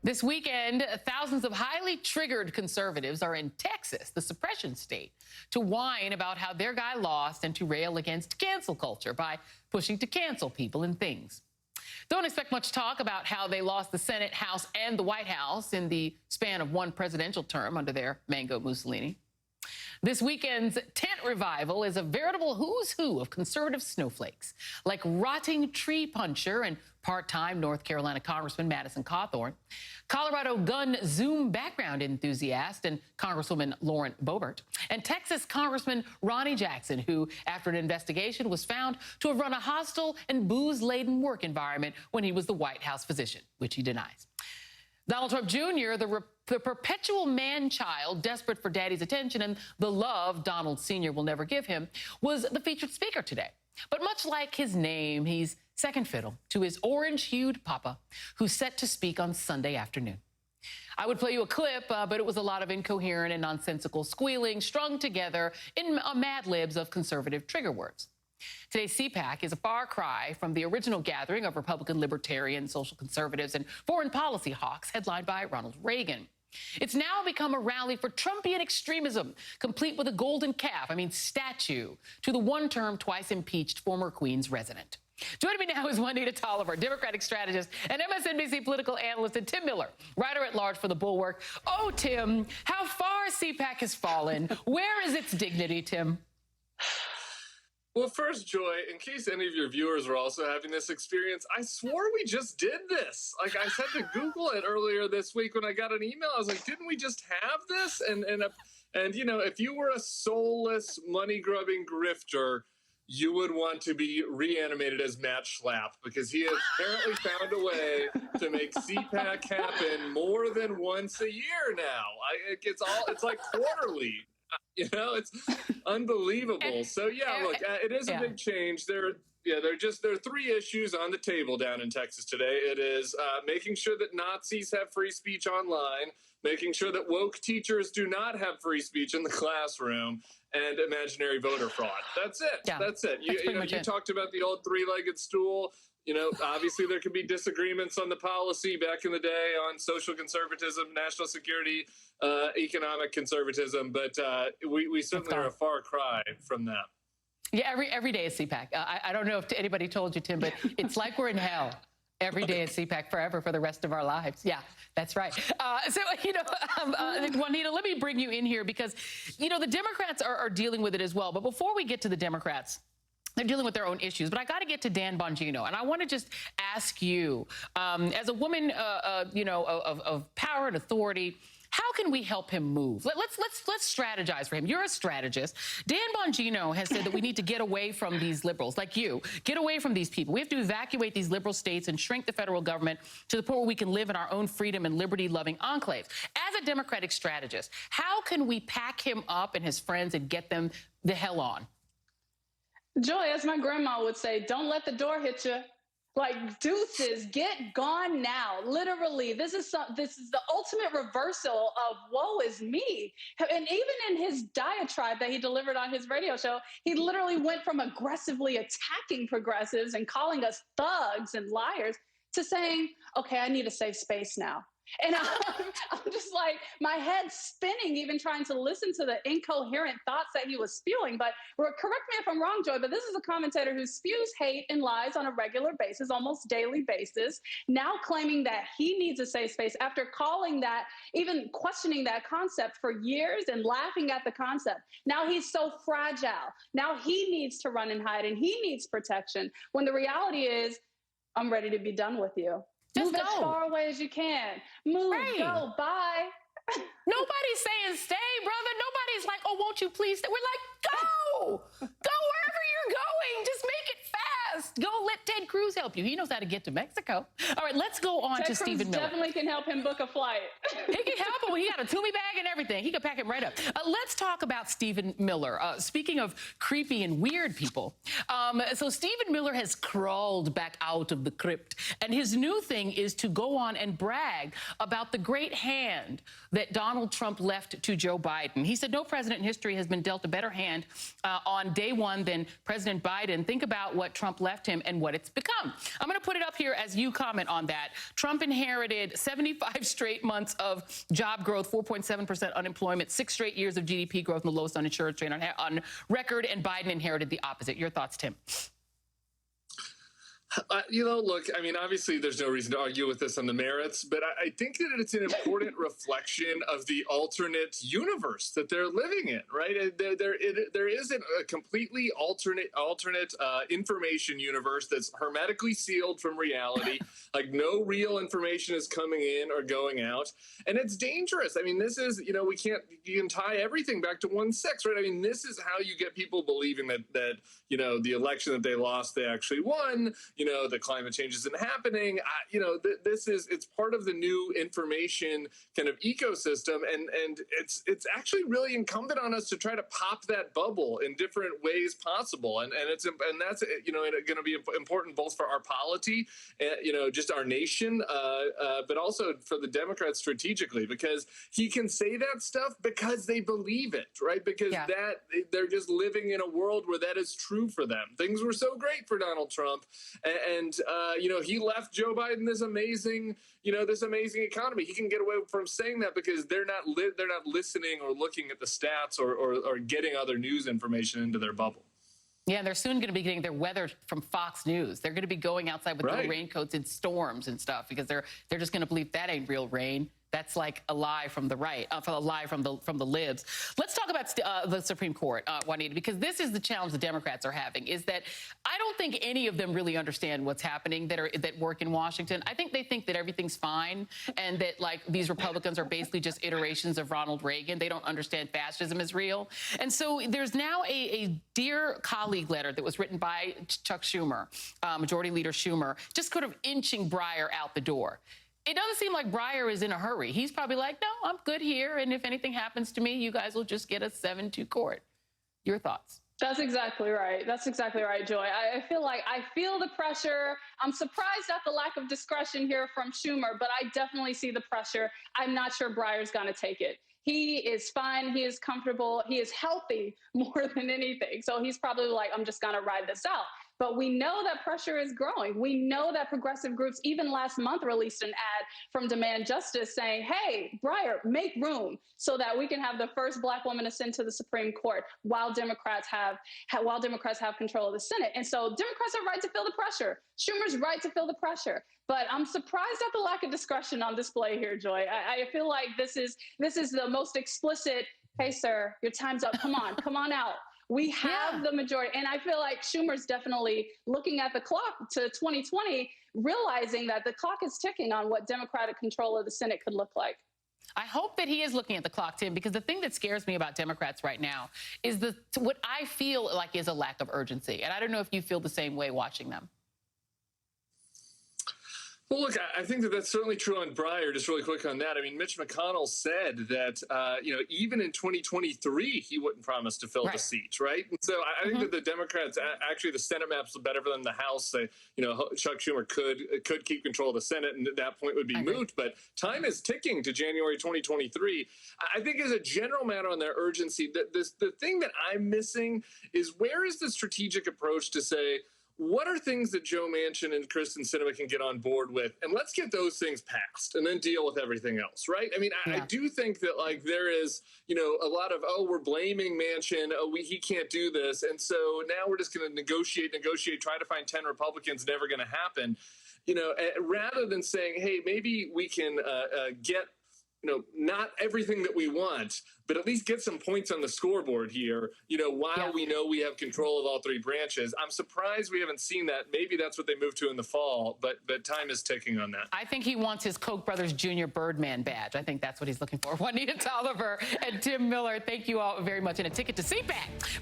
This weekend, thousands of highly triggered conservatives are in Texas, the suppression state, to whine about how their guy lost and to rail against cancel culture by pushing to cancel people and things. Don't expect much talk about how they lost the Senate, House, and the White House in the span of one presidential term under their Mango Mussolini. This weekend's tent revival is a veritable who's who of conservative snowflakes, like rotting tree puncher and part-time North Carolina Congressman Madison Cawthorn, Colorado gun Zoom background enthusiast and Congresswoman Lauren Boebert, and Texas Congressman Ronnie Jackson, who, after an investigation, was found to have run a hostile and booze-laden work environment when he was the White House physician, which he denies. Donald Trump Jr., the perpetual man-child desperate for daddy's attention and the love Donald Sr. will never give him, was the featured speaker today. But much like his name, he's second fiddle to his orange-hued papa, who's set to speak on Sunday afternoon. I would play you a clip, but it was a lot of incoherent and nonsensical squealing strung together in Mad Libs of conservative trigger words. Today's Cpac is a far cry from the original gathering of Republican, libertarian, social conservatives, and foreign policy hawks headlined by Ronald Reagan. It's now become a rally for Trumpian extremism, complete with a golden calf, statue, to the one-term, twice-impeached former Queens resident. Joining me now is Juanita Tolliver, Democratic strategist and MSNBC political analyst, and Tim Miller, writer-at-large for The Bulwark. Oh, Tim, how far Cpac has fallen. Where is its dignity, Tim? Well, first, Joy, in case any of your viewers are also having this experience, I swore we just did this. Like, I said to Google it earlier this week when I got an email. I was like, didn't we just have this? And you know, if you were a soulless, money-grubbing grifter, you would want to be reanimated as Matt Schlapp, because he has apparently found a way to make Cpac happen more than once a year now. It's like quarterly. You know, it's unbelievable. So yeah, look, it is a big change. There are three issues on the table down in Texas today. It is making sure that Nazis have free speech online, making sure that woke teachers do not have free speech in the classroom, and imaginary voter fraud. That's it. Yeah, that's it. You talked about the old three-legged stool. You know, obviously there can be disagreements on the policy back in the day on social conservatism, national security, economic conservatism, but we certainly are a far cry from that. Yeah, every day is Cpac. I don't know if anybody told you, Tim, but it's like we're in hell. Every day is Cpac forever for the rest of our lives. Yeah, that's right. Juanita, let me bring you in here because, you know, the Democrats are dealing with it as well. But before we get to the Democrats, they're dealing with their own issues. But I got to get to Dan Bongino. And I want to just ask you, as a woman, of power and authority, how can we help him move? Let's strategize for him. You're a strategist. Dan Bongino has said that we need to get away from these liberals, like you. Get away from these people. We have to evacuate these liberal states and shrink the federal government to the point where we can live in our own freedom and liberty-loving enclaves. As a Democratic strategist, how can we pack him up and his friends and get them the hell on? Joy, as my grandma would say, don't let the door hit you. Like, deuces, get gone now. Literally, this is the ultimate reversal of woe is me. And even in his diatribe that he delivered on his radio show, he literally went from aggressively attacking progressives and calling us thugs and liars to saying, okay, I need a safe space now. And I'm just like, my head's spinning, even trying to listen to the incoherent thoughts that he was spewing. But correct me if I'm wrong, Joy, but this is a commentator who spews hate and lies on a regular basis, almost daily basis, now claiming that he needs a safe space after calling that, even questioning that concept for years and laughing at the concept. Now he's so fragile. Now he needs to run and hide and he needs protection, when the reality is, I'm ready to be done with you. Just move go. As far away as you can. Move, go, bye. Nobody's saying stay, brother. Nobody's like, oh, won't you please stay? We're like, go. Go wherever you're going. Just make it fast. Go let Ted Cruz help you. He knows how to get to Mexico. All right, let's go on to Stephen Miller. Definitely can help him book a flight. He can help him. He got a Toomey bag and everything. He can pack him right up. Let's talk about Stephen Miller. Speaking of creepy and weird people, so Stephen Miller has crawled back out of the crypt, and his new thing is to go on and brag about the great hand that Donald Trump left to Joe Biden. He said no president in history has been dealt a better hand on day one than President Biden. Think about what Trump left Tim, and what it's become. I'm going to put it up here as you comment on that. Trump inherited 75 straight months of job growth, 4.7% unemployment, 6 straight years of GDP growth, and the lowest uninsured rate on record, and Biden inherited the opposite. Your thoughts, Tim? Look, I mean, obviously there's no reason to argue with this on the merits, but I think that it's an important reflection of the alternate universe that they're living in, right? There isn't a completely alternate information universe that's hermetically sealed from reality. Like no real information is coming in or going out. And it's dangerous. I mean, this is, you can tie everything back to 1/6, right? I mean, this is how you get people believing that the election that they lost, they actually won. The climate change isn't happening. It's part of the new information kind of ecosystem, and it's actually really incumbent on us to try to pop that bubble in different ways possible, and that's going to be important both for our polity, just our nation, but also for the Democrats strategically, because he can say that stuff because they believe it, right? Because that they're just living in a world where that is true for them. Things were so great for Donald Trump, and he left Joe Biden this amazing economy. He can get away from saying that because they're not listening or looking at the stats or getting other news information into their bubble. Yeah, they're soon going to be getting their weather from Fox News. They're going to be going outside with no raincoats in storms and stuff because they're just going to believe that ain't real rain. That's like a lie from the right, a lie from the libs. Let's talk about the Supreme Court, Juanita, because this is the challenge the Democrats are having, is that I don't think any of them really understand what's happening that work in Washington. I think they think that everything's fine and that, like, these Republicans are basically just iterations of Ronald Reagan. They don't understand fascism is real. And so there's now a Dear Colleague letter that was written by Chuck Schumer, Majority Leader Schumer, just kind of inching Breyer out the door. It doesn't seem like Breyer is in a hurry. He's probably like, no, I'm good here. And if anything happens to me, you guys will just get a 7-2 court. Your thoughts? That's exactly right. That's exactly right, Joy. I feel the pressure. I'm surprised at the lack of discretion here from Schumer, but I definitely see the pressure. I'm not sure Breyer's going to take it. He is fine. He is comfortable. He is healthy more than anything. So he's probably like, I'm just going to ride this out. But we know that pressure is growing. We know that progressive groups, even last month, released an ad from Demand Justice saying, hey, Breyer, make room so that we can have the first Black woman ascend to the Supreme Court while Democrats have control of the Senate. And so Democrats are right to feel the pressure. Schumer's right to feel the pressure. But I'm surprised at the lack of discretion on display here, Joy. I feel like this is the most explicit, hey, sir, your time's up. Come on out. We have the majority. And I feel like Schumer's definitely looking at the clock to 2020, realizing that the clock is ticking on what Democratic control of the Senate could look like. I hope that he is looking at the clock, Tim, because the thing that scares me about Democrats right now is what I feel like is a lack of urgency. And I don't know if you feel the same way watching them. Well, look, I think that's certainly true on Breyer. Just really quick on that. I mean, Mitch McConnell said that, even in 2023, he wouldn't promise to fill the seat, right? And so I think that the Democrats, actually, the Senate maps are better than the House. Chuck Schumer could keep control of the Senate, and at that point would be moot. But time is ticking to January 2023. I think as a general matter on their urgency, the thing that I'm missing is where is the strategic approach to say, what are things that Joe Manchin and Kristen Sinema can get on board with? And let's get those things passed and then deal with everything else, right? I mean, I do think that, like, there is, a lot of, we're blaming Manchin. He can't do this. And so now we're just going to negotiate, try to find 10 Republicans, never going to happen. Rather than saying, hey, maybe we can get, not everything that we want, but at least get some points on the scoreboard here, while we know we have control of all three branches. I'm surprised we haven't seen that. Maybe that's what they move to in the fall, but time is ticking on that. I think he wants his Koch brothers Jr. Birdman badge. I think that's what he's looking for. Juanita Tolliver and Tim Miller, thank you all very much. And a ticket to Cpac.